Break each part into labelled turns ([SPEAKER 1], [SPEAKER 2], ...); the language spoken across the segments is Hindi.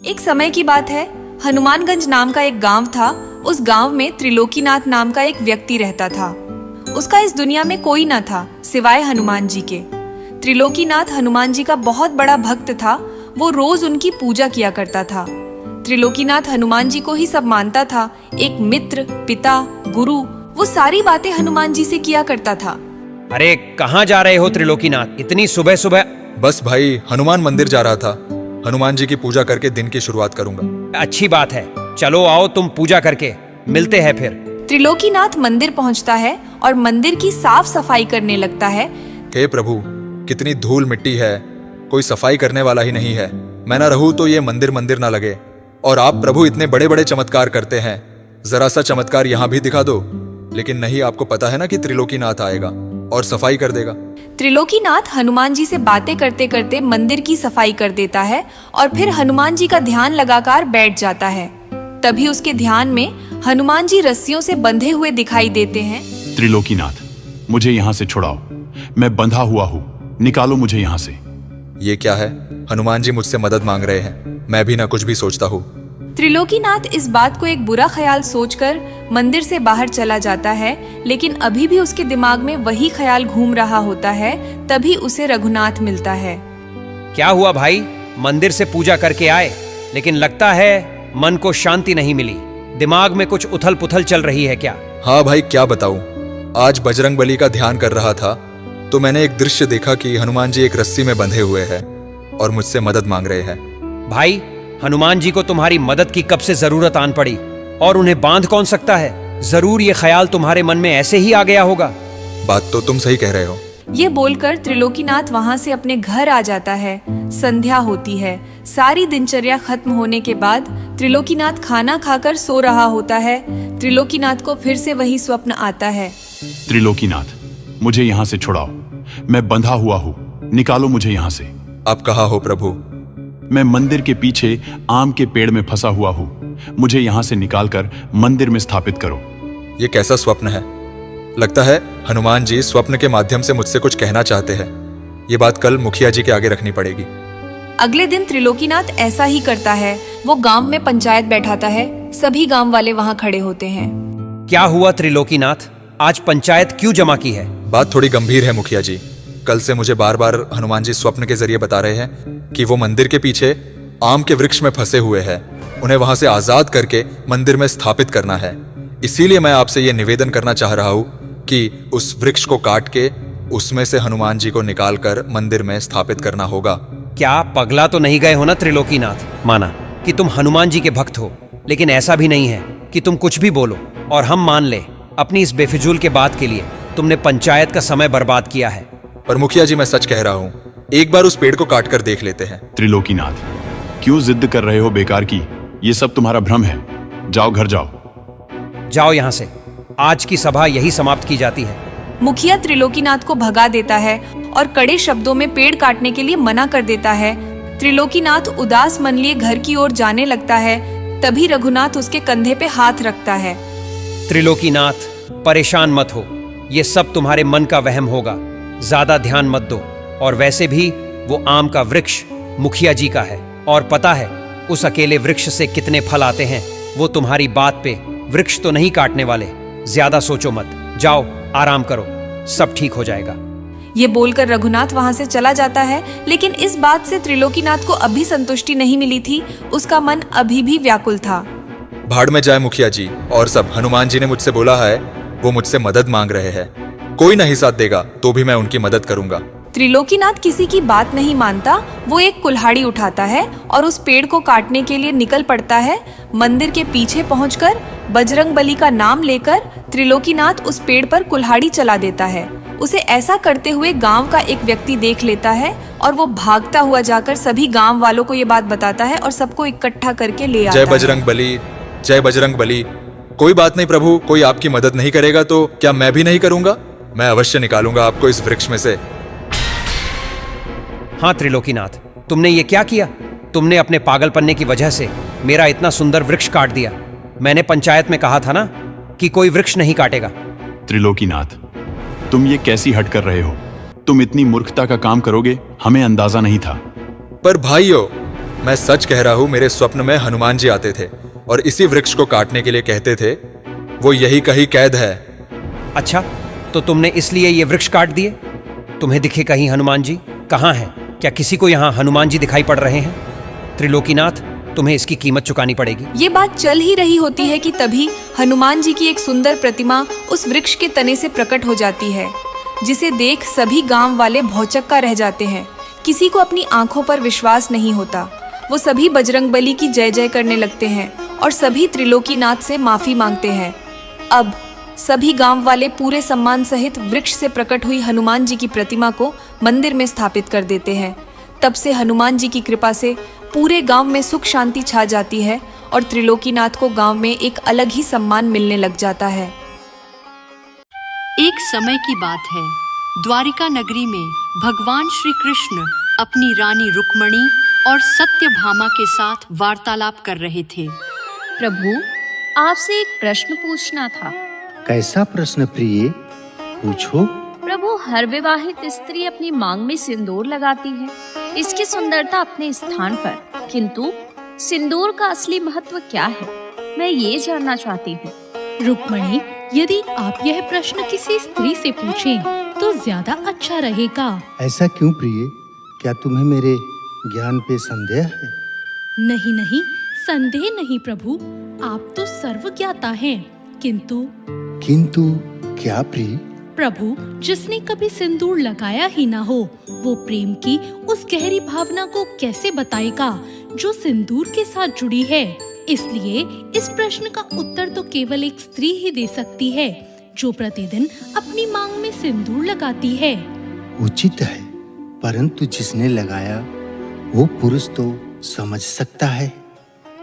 [SPEAKER 1] एक समय की बात है, हनुमानगंज नाम का एक गांव था। उस गांव में त्रिलोकीनाथ नाम का एक व्यक्ति रहता था। उसका इस दुनिया में कोई न था सिवाय हनुमान जी के। त्रिलोकीनाथ हनुमान जी का बहुत बड़ा भक्त था। वो रोज उनकी पूजा किया करता था। त्रिलोकीनाथ हनुमान जी को ही सब मानता था, एक मित्र, पिता, गुरु। वो सारी बातें हनुमान जी से किया करता था।
[SPEAKER 2] अरे कहाँ जा रहे हो त्रिलोकीनाथ, इतनी सुबह सुबह?
[SPEAKER 3] बस भाई, हनुमान मंदिर जा रहा था। हनुमान जी की पूजा करके दिन की शुरुआत करूंगा।
[SPEAKER 2] अच्छी बात है, चलो आओ तुम पूजा करके मिलते हैं फिर।
[SPEAKER 1] त्रिलोकीनाथ मंदिर पहुंचता है और मंदिर की साफ सफाई करने लगता है।
[SPEAKER 3] हे प्रभु, कितनी धूल मिट्टी है, कोई सफाई करने वाला ही नहीं है। मैं ना रहूं तो ये मंदिर मंदिर ना लगे। और आप प्रभु इतने बड़े बड़े चमत्कार करते हैं, जरा सा चमत्कार यहाँ भी दिखा दो। लेकिन नहीं, आपको पता है ना कि त्रिलोकीनाथ आएगा और सफाई कर देगा।
[SPEAKER 1] त्रिलोकीनाथ हनुमान जी से बातें करते करते मंदिर की सफाई कर देता है और फिर हनुमान जी का ध्यान लगाकर बैठ जाता है। तभी उसके ध्यान में हनुमान जी रस्सियों से बंधे हुए दिखाई देते हैं।
[SPEAKER 4] त्रिलोकीनाथ, मुझे यहाँ से छुड़ाओ, मैं बंधा हुआ हूँ, निकालो मुझे यहाँ से।
[SPEAKER 3] ये क्या है? हनुमान जी मुझसे मदद मांग रहे हैं। मैं भी ना कुछ भी सोचता हूँ।
[SPEAKER 1] त्रिलोकीनाथ इस बात को एक बुरा ख्याल सोचकर मंदिर से बाहर चला जाता है, लेकिन अभी भी उसके दिमाग में वही ख्याल घूम रहा होता है। तभी उसे रघुनाथ मिलता है।
[SPEAKER 2] क्या हुआ भाई, मंदिर से पूजा करके आए, लेकिन लगता है मन को शांति नहीं मिली। दिमाग में कुछ उथल पुथल चल रही है क्या?
[SPEAKER 3] हाँ भाई, क्या बताऊं। आज बजरंगबली का ध्यान कर रहा था तो मैंने एक दृश्य देखा कि हनुमान जी एक रस्सी में बंधे हुए हैं और मुझसे मदद मांग रहे हैं।
[SPEAKER 2] भाई, हनुमान जी को तुम्हारी मदद की कब से जरूरत आन पड़ी, और उन्हें बांध कौन सकता है? जरूर ये ख्याल तुम्हारे मन में ऐसे ही आ गया होगा।
[SPEAKER 3] बात तो तुम सही कह रहे हो।
[SPEAKER 1] ये बोलकर त्रिलोकीनाथ वहाँ से अपने घर आ जाता है। संध्या होती है। सारी दिनचर्या खत्म होने के बाद त्रिलोकीनाथ खाना खाकर सो रहा होता है। त्रिलोकीनाथ को फिर से वही स्वप्न आता है।
[SPEAKER 4] त्रिलोकीनाथ, मुझे यहाँ से छुड़ाओ, मैं बंधा हुआ हूँ, निकालो मुझे यहाँ से।
[SPEAKER 3] आप कहाँ हो प्रभु?
[SPEAKER 4] मैं मंदिर के पीछे आम के पेड़ में फंसा हुआ हूँ, मुझे यहाँ से निकालकर मंदिर में स्थापित करो।
[SPEAKER 3] ये कैसा स्वप्न है? लगता है हनुमान जी स्वप्न के माध्यम से मुझसे कुछ कहना चाहते हैं। ये बात कल मुखिया जी के आगे रखनी पड़ेगी।
[SPEAKER 1] अगले दिन त्रिलोकीनाथ ऐसा ही करता है। वो गांव में पंचायत बैठाता है। सभी गांव वाले वहाँ खड़े होते हैं।
[SPEAKER 2] क्या हुआ त्रिलोकीनाथ, आज पंचायत क्यों जमा की है?
[SPEAKER 3] बात थोड़ी गंभीर है मुखिया जी। कल से मुझे बार बार हनुमान जी स्वप्न के जरिए बता रहे हैं कि वो मंदिर के पीछे आम के वृक्ष में फंसे हुए हैं। उन्हें वहां से आजाद करके मंदिर में स्थापित करना है। इसीलिए मैं आपसे ये निवेदन करना चाह रहा हूँ कि उस वृक्ष को काट के उसमें से हनुमान जी को निकालकर मंदिर में स्थापित करना होगा।
[SPEAKER 2] क्या पगला तो नहीं गए हो ना त्रिलोकीनाथ? माना कि तुम हनुमान जी के भक्त हो, लेकिन ऐसा भी नहीं है कि तुम कुछ भी बोलो और हम मान ले। अपनी इस बेफिजूल के बात के लिए तुमने पंचायत का समय बर्बाद किया है।
[SPEAKER 3] पर मुखिया जी, मैं सच कह रहा हूँ, एक बार उस पेड़ को काट कर देख लेते हैं।
[SPEAKER 4] त्रिलोकीनाथ, क्यों जिद कर रहे हो बेकार की? ये सब तुम्हारा भ्रम है। जाओ घर जाओ।
[SPEAKER 2] जाओ यहाँ से। आज की सभा यही समाप्त की जाती है।
[SPEAKER 1] मुखिया त्रिलोकीनाथ को भगा देता है और कड़े शब्दों में पेड़ काटने के लिए मना कर देता है। त्रिलोकीनाथ उदास मन लिए घर की ओर जाने लगता है। तभी रघुनाथ उसके कंधे पे हाथ रखता है।
[SPEAKER 2] त्रिलोकीनाथ, परेशान मत हो, ये सब तुम्हारे मन का वहम होगा। ज्यादा ध्यान मत दो। और वैसे भी वो आम का वृक्ष मुखिया जी का है, और पता है उस अकेले वृक्ष से कितने फल आते हैं। वो तुम्हारी बात पे वृक्ष तो नहीं काटने वाले। ज्यादा सोचो मत, जाओ आराम करो, सब ठीक हो जाएगा।
[SPEAKER 1] ये बोलकर रघुनाथ वहाँ से चला जाता है। लेकिन इस बात से त्रिलोकीनाथ को अभी संतुष्टि नहीं मिली थी। उसका मन अभी भी व्याकुल था।
[SPEAKER 3] भाड़ में जाए मुखिया जी और सब। हनुमान जी ने मुझसे बोला है, वो मुझसे मदद मांग रहे हैं। कोई नहीं साथ देगा तो भी मैं उनकी मदद करूंगा।
[SPEAKER 1] त्रिलोकीनाथ किसी की बात नहीं मानता। वो एक कुल्हाड़ी उठाता है और उस पेड़ को काटने के लिए निकल पड़ता है। मंदिर के पीछे पहुंचकर बजरंगबली का नाम लेकर त्रिलोकीनाथ उस पेड़ पर कुल्हाड़ी चला देता है। उसे ऐसा करते हुए गांव का एक व्यक्ति देख लेता है और वो भागता हुआ जाकर सभी गांव वालों को ये बात बताता है और सबको इकट्ठा करके ले आता है।
[SPEAKER 3] जय बजरंगबली, जय बजरंगबली। कोई बात नहीं प्रभु, कोई आपकी मदद नहीं करेगा तो क्या मैं भी नहीं करूंगा? मैं अवश्य निकालूंगा आपको इस वृक्ष में से।
[SPEAKER 2] हाँ त्रिलोकीनाथ, तुमने ये क्या किया? तुमने अपने पागलपन्ने की वजह से मेरा इतना सुंदर वृक्ष काट दिया। मैंने पंचायत में कहा था ना कि कोई वृक्ष नहीं काटेगा।
[SPEAKER 4] त्रिलोकीनाथ, तुम ये कैसी हट कर रहे हो? तुम इतनी मूर्खता का काम करोगे, हमें अंदाजा नहीं था।
[SPEAKER 3] पर भाइयों, मैं सच कह रहा हूँ, मेरे स्वप्न में हनुमान जी आते थे और इसी वृक्ष को काटने के लिए कहते थे वो यही कहीं कैद है।
[SPEAKER 2] अच्छा, तो तुमने इसलिए ये वृक्ष काट दिए? तुम्हें दिखे कहीं हनुमान जी? कहाँ हैं? क्या किसी को यहाँ हनुमान जी दिखाई पड़ रहे हैं? त्रिलोकीनाथ, तुम्हें इसकी कीमत चुकानी पड़ेगी।
[SPEAKER 1] ये बात चल ही रही होती है कि तभी हनुमान जी की एक सुंदर प्रतिमा उस वृक्ष के तने से प्रकट हो जाती है, जिसे देख सभी गांव वाले भौचक्का रह जाते हैं। किसी को अपनी आंखों पर विश्वास नहीं होता। वो सभी बजरंगबली की जय जय करने लगते हैं और सभी त्रिलोकीनाथ से माफी मांगते हैं। अब सभी गांव वाले पूरे सम्मान सहित वृक्ष से प्रकट हुई हनुमान जी की प्रतिमा को मंदिर में स्थापित कर देते हैं। तब से हनुमान जी की कृपा से पूरे गांव में सुख शांति छा जाती है और त्रिलोकीनाथ को गांव में एक अलग ही सम्मान मिलने लग जाता है।
[SPEAKER 5] एक समय की बात है, द्वारिका नगरी में भगवान श्री कृष्ण अपनी रानी रुक्मणी और सत्यभामा के साथ वार्तालाप कर रहे थे।
[SPEAKER 6] प्रभु, आपसे एक प्रश्न पूछना था।
[SPEAKER 7] कैसा प्रश्न प्रिय? पूछो।
[SPEAKER 6] प्रभु, हर विवाहित स्त्री अपनी मांग में सिंदूर लगाती है, इसकी सुंदरता अपने स्थान पर, किंतु सिंदूर का असली महत्व क्या है, मैं ये जानना चाहती हूँ।
[SPEAKER 8] रुक्मणी, यदि आप यह प्रश्न किसी स्त्री से पूछें तो ज्यादा अच्छा रहेगा।
[SPEAKER 7] ऐसा क्यों प्रिय? क्या तुम्हें मेरे ज्ञान पे संदेह है?
[SPEAKER 8] नहीं नहीं, संदेह नहीं प्रभु, आप तो सर्वज्ञाता हैं। किंतु
[SPEAKER 7] क्या प्रिय?
[SPEAKER 8] प्रभु, जिसने कभी सिंदूर लगाया ही ना हो, वो प्रेम की उस गहरी भावना को कैसे बताएगा जो सिंदूर के साथ जुड़ी है। इसलिए इस प्रश्न का उत्तर तो केवल एक स्त्री ही दे सकती है, जो प्रतिदिन अपनी मांग में सिंदूर लगाती है।
[SPEAKER 7] उचित है, परंतु जिसने लगाया वो पुरुष तो समझ सकता है।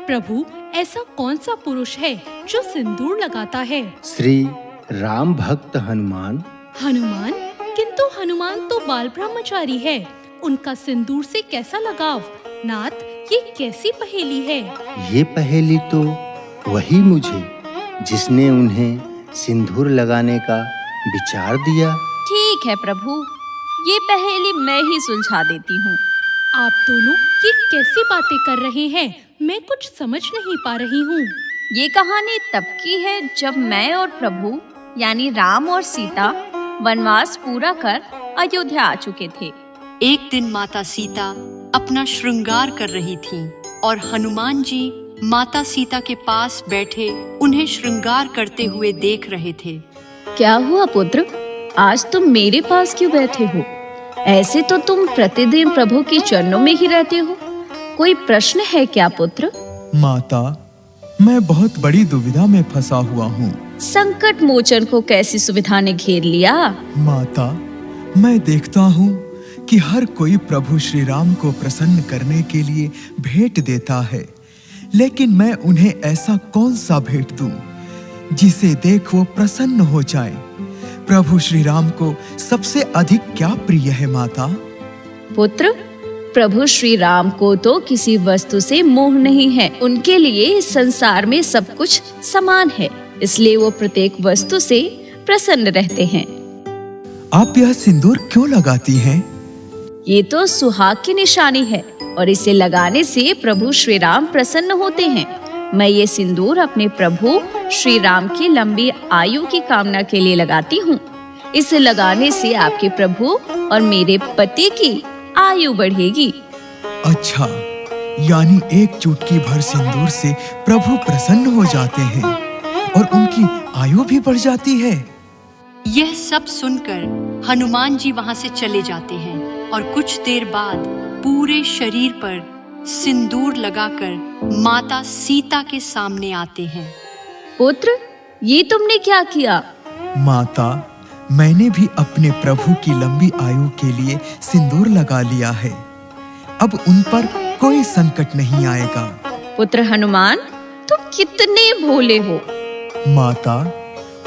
[SPEAKER 8] प्रभु, ऐसा कौन सा पुरुष है जो सिंदूर लगाता है?
[SPEAKER 7] श्री राम भक्त हनुमान।
[SPEAKER 8] हनुमान? किंतु हनुमान तो बाल ब्रह्मचारी है, उनका सिंदूर से कैसा लगाव? नाथ, ये कैसी पहेली है?
[SPEAKER 7] ये पहेली तो वही मुझे जिसने उन्हें सिंदूर लगाने का विचार दिया।
[SPEAKER 6] ठीक है प्रभु, ये पहेली मैं ही सुलझा देती हूँ।
[SPEAKER 8] आप दोनों ये कैसी बातें कर रहे हैं? मैं कुछ समझ नहीं पा रही हूँ।
[SPEAKER 6] ये कहानी तब की है जब मैं और प्रभु यानी राम और सीता वनवास पूरा कर अयोध्या आ चुके थे।
[SPEAKER 5] एक दिन माता सीता अपना श्रृंगार कर रही थीं और हनुमान जी माता सीता के पास बैठे उन्हें श्रृंगार करते हुए देख रहे थे।
[SPEAKER 6] क्या हुआ पुत्र, आज तुम मेरे पास क्यों बैठे हो? ऐसे तो तुम प्रतिदिन प्रभु के चरणों में ही रहते हो। कोई प्रश्न है क्या पुत्र?
[SPEAKER 9] माता, मैं बहुत बड़ी दुविधा में फंसा हुआ हूँ।
[SPEAKER 6] संकट मोचन को कैसी सुविधा ने घेर लिया?
[SPEAKER 9] माता, मैं देखता हूँ कि हर कोई प्रभु श्री राम को प्रसन्न करने के लिए भेंट देता है, लेकिन मैं उन्हें ऐसा कौन सा भेंट दूं जिसे देख वो प्रसन्न हो जाए? प्रभु श्री राम को सबसे अधिक क्या प्रिय है माता?
[SPEAKER 6] पुत्र, प्रभु श्री राम को तो किसी वस्तु से मोह नहीं है। उनके लिए इस संसार में सब कुछ समान है, इसलिए वो प्रत्येक वस्तु से प्रसन्न रहते हैं।
[SPEAKER 9] आप यह सिंदूर क्यों लगाती हैं?
[SPEAKER 6] ये तो सुहाग की निशानी है और इसे लगाने से प्रभु श्री राम प्रसन्न होते हैं। मैं ये सिंदूर अपने प्रभु श्री राम की लंबी आयु की कामना के लिए लगाती हूँ। इसे लगाने से आपके प्रभु और मेरे पति की आयु बढ़ेगी।
[SPEAKER 9] अच्छा, यानी एक चुटकी भर सिंदूर से प्रभु प्रसन्न हो जाते हैं और उनकी आयु भी बढ़ जाती है।
[SPEAKER 5] यह सब सुनकर हनुमान जी वहां से चले जाते हैं और कुछ देर बाद पूरे शरीर पर सिंदूर लगाकर माता सीता के सामने आते हैं।
[SPEAKER 6] पुत्र, ये तुमने क्या किया?
[SPEAKER 9] माता, मैंने भी अपने प्रभु की लंबी आयु के लिए सिंदूर लगा लिया है। अब उन पर कोई संकट नहीं आएगा।
[SPEAKER 6] पुत्र हनुमान, तुम कितने भोले हो।
[SPEAKER 9] माता,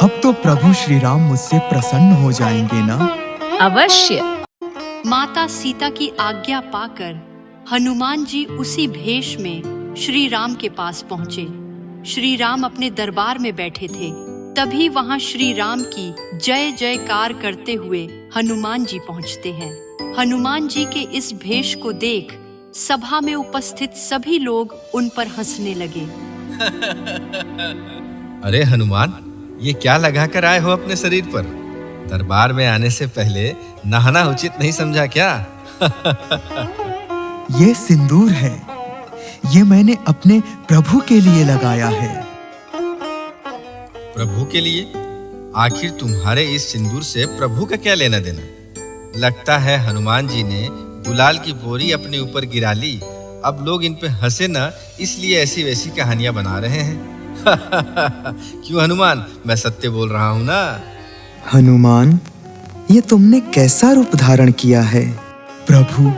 [SPEAKER 9] अब तो प्रभु श्री राम मुझसे प्रसन्न हो जाएंगे ना?
[SPEAKER 6] अवश्य।
[SPEAKER 5] माता सीता की आज्ञा पाकर हनुमान जी उसी भेष में श्री राम के पास पहुँचे। श्री राम अपने दरबार में बैठे थे। तभी वहां श्री राम की जय जयकार करते हुए हनुमान जी पहुंचते हैं। हनुमान जी के इस भेष को देख सभा में उपस्थित सभी लोग उन पर हंसने लगे।
[SPEAKER 10] अरे हनुमान, ये क्या लगा कर आए हो अपने शरीर पर? दरबार में आने से पहले नहाना उचित नहीं समझा क्या?
[SPEAKER 9] ये सिंदूर है, ये मैंने अपने प्रभु के लिए लगाया है।
[SPEAKER 10] प्रभु के लिए? आखिर तुम्हारे इस सिंदूर से प्रभु का क्या लेना देना? लगता है हनुमान जी ने गुलाल की बोरी अपने ऊपर गिरा ली। अब लोग इन पे हंसे ना, इसलिए ऐसी वैसी कहानियां बना रहे हैं। क्यों हनुमान, मैं सत्य बोल रहा हूं ना?
[SPEAKER 9] हनुमान, ये तुमने कैसा रूप धारण किया है? प्रभु,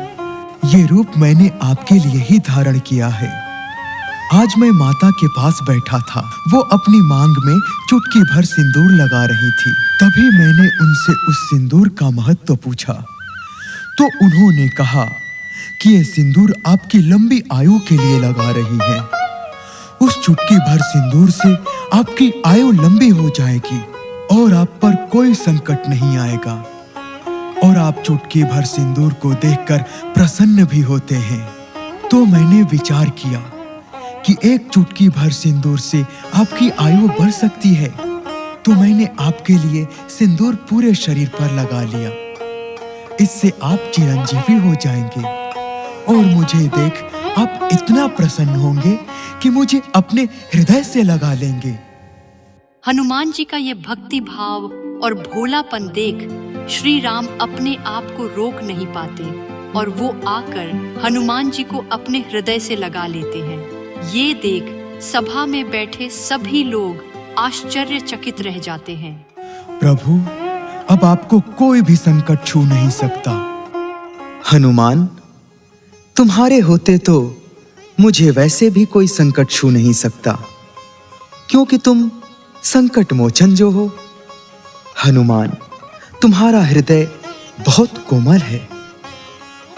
[SPEAKER 9] ये रूप मैंने आपके लिए ही धारण किया है। आज मैं माता के पास बैठा था, वो अपनी मांग में चुटकी भर सिंदूर लगा रही थी। तभी मैंने उनसे उस सिंदूर का महत्व पूछा, तो उन्होंने कहा कि ये सिंदूर आपकी लंबी आयु के लिए लगा रही है। उस चुटकी भर सिंदूर से आपकी आयु लंबी हो जाएगी और आप पर कोई संकट नहीं आएगा, और आप चुटकी भर सिंदूर को देखकर प्रसन्न भी होते हैं। तो मैंने विचार किया कि एक चुटकी भर सिंदूर से आपकी आयु बढ़ सकती है, तो मैंने आपके लिए सिंदूर पूरे शरीर पर लगा लिया। इससे आप चिरंजीवी हो जाएंगे और मुझे देख आप इतना प्रसन्न होंगे कि मुझे अपने हृदय से लगा लेंगे।
[SPEAKER 5] हनुमान जी का ये भक्ति भाव और भोलापन देख श्री राम अपने आप को रोक नहीं पाते और वो आकर हनुमान जी को अपने हृदय से लगा लेते हैं। ये देख सभा में बैठे सभी लोग आश्चर्यचकित रह जाते हैं।
[SPEAKER 9] प्रभु, अब आपको कोई भी संकट छू नहीं सकता। हनुमान, तुम्हारे होते तो मुझे वैसे भी कोई संकट छू नहीं सकता, क्योंकि तुम संकट मोचन जो हो। हनुमान, तुम्हारा हृदय बहुत कोमल है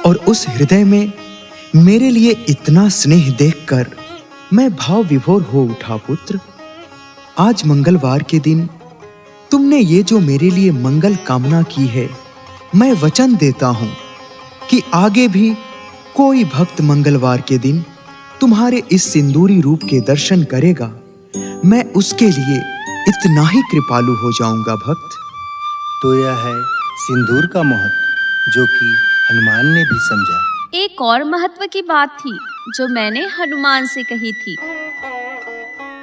[SPEAKER 9] और उस हृदय में मेरे लिए इतना स्नेह देखकर मैं भाव विभोर हो उठा। पुत्र, आज मंगलवार के दिन तुमने ये जो मेरे लिए मंगल कामना की है, मैं वचन देता हूं कि आगे भी कोई भक्त मंगलवार के दिन तुम्हारे इस सिंदूरी रूप के दर्शन करेगा, मैं उसके लिए इतना ही कृपालु हो जाऊंगा। भक्त,
[SPEAKER 7] तो यह है सिंदूर का महत्व जो कि हनुमान ने भी समझा।
[SPEAKER 6] एक और महत्व की बात थी जो मैंने हनुमान से कही थी,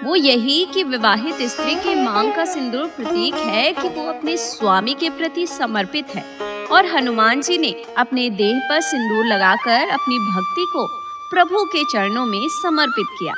[SPEAKER 6] वो यही कि विवाहित स्त्री की मांग का सिंदूर प्रतीक है कि वो अपने स्वामी के प्रति समर्पित है, और हनुमान जी ने अपने देह पर सिंदूर लगाकर अपनी भक्ति को प्रभु के चरणों में समर्पित किया।